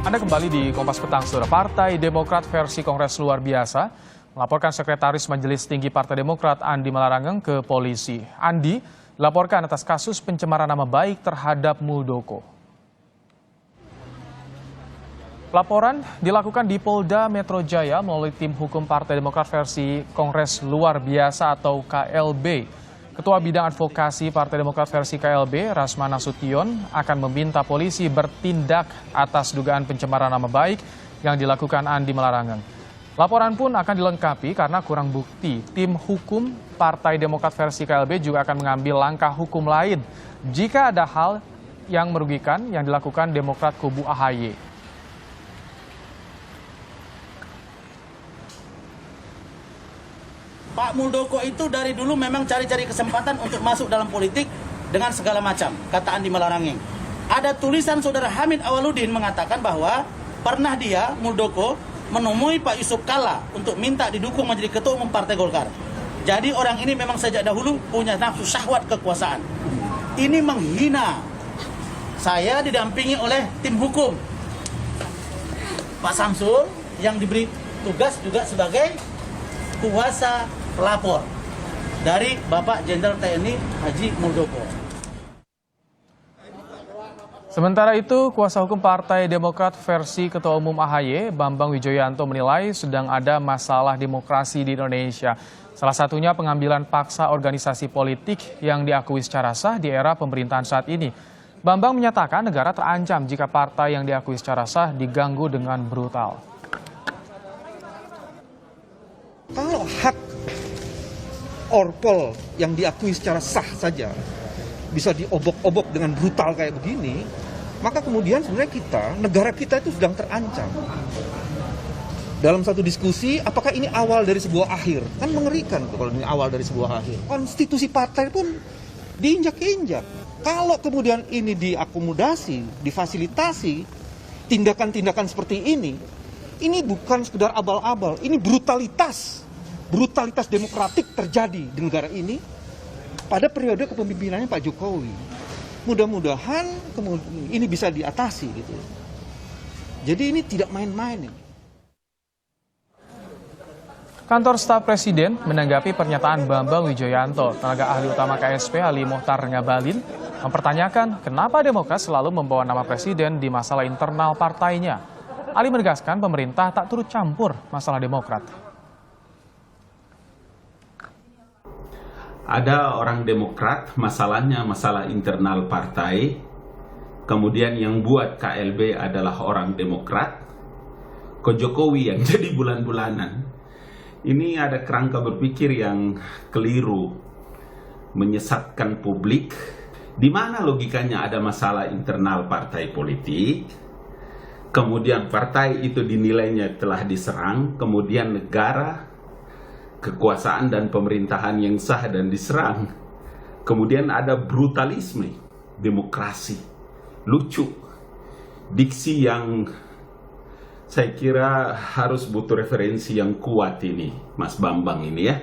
Anda kembali di Kompas Petang, Saudara. Partai Demokrat versi Kongres luar biasa melaporkan Sekretaris Majelis Tinggi Partai Demokrat Andi Malarangeng ke polisi. Andi dilaporkan atas kasus pencemaran nama baik terhadap Muldoko. Laporan dilakukan di Polda Metro Jaya melalui tim hukum Partai Demokrat versi Kongres luar biasa atau KLB. Ketua Bidang Advokasi Partai Demokrat versi KLB, Rasman Nasution, akan meminta polisi bertindak atas dugaan pencemaran nama baik yang dilakukan Andi Malarangeng. Laporan pun akan dilengkapi karena kurang bukti. Tim hukum Partai Demokrat versi KLB juga akan mengambil langkah hukum lain jika ada hal yang merugikan yang dilakukan Demokrat kubu AHY. Pak Muldoko itu dari dulu memang cari-cari kesempatan untuk masuk dalam politik dengan segala macam, kata Andi Malarangeng. Ada tulisan saudara Hamid Awaludin mengatakan bahwa pernah dia, Muldoko, menemui Pak Yusuf Kalla untuk minta didukung menjadi ketua umum Partai Golkar. Jadi orang ini memang sejak dahulu punya nafsu syahwat kekuasaan. Ini menghina. Saya didampingi oleh tim hukum. Pak Samsul yang diberi tugas juga sebagai kuasa pelapor dari Bapak Jenderal TNI Haji Muldoko. Sementara itu, kuasa hukum Partai Demokrat versi Ketua Umum AHY, Bambang Wijoyanto menilai sedang ada masalah demokrasi di Indonesia. Salah satunya pengambilan paksa organisasi politik yang diakui secara sah di era pemerintahan saat ini. Bambang menyatakan negara terancam jika partai yang diakui secara sah diganggu dengan brutal. Kalau hak orpol yang diakui secara sah saja bisa diobok-obok dengan brutal kayak begini, maka kemudian sebenarnya negara kita itu sedang terancam. Dalam satu diskusi, apakah ini awal dari sebuah akhir? Kan mengerikan kalau ini awal dari sebuah akhir. Konstitusi partai pun diinjak-injak. Kalau kemudian ini diakomodasi, difasilitasi, tindakan-tindakan seperti ini bukan sekedar abal-abal, ini brutalitas demokratik terjadi di negara ini pada periode kepemimpinannya Pak Jokowi. Mudah-mudahan ini bisa diatasi gitu. Jadi ini tidak main-main ini. Kantor Staf Presiden menanggapi pernyataan Bambang Wijoyanto, tenaga ahli utama KSP Ali Mohtar Ngabalin, mempertanyakan kenapa Demokrat selalu membawa nama Presiden di masalah internal partainya. Ali menegaskan pemerintah tak turut campur masalah Demokrat. Ada orang Demokrat, masalahnya masalah internal partai, kemudian yang buat KLB adalah orang Demokrat, ke Jokowi yang jadi bulan-bulanan. Ini ada kerangka berpikir yang keliru, menyesatkan publik. Di mana logikanya ada masalah internal partai politik, kemudian partai itu dinilainya telah diserang, kemudian negara, kekuasaan dan pemerintahan yang sah dan diserang. Kemudian ada brutalisme, demokrasi, lucu, diksi yang saya kira harus butuh referensi yang kuat ini, Mas Bambang ini ya.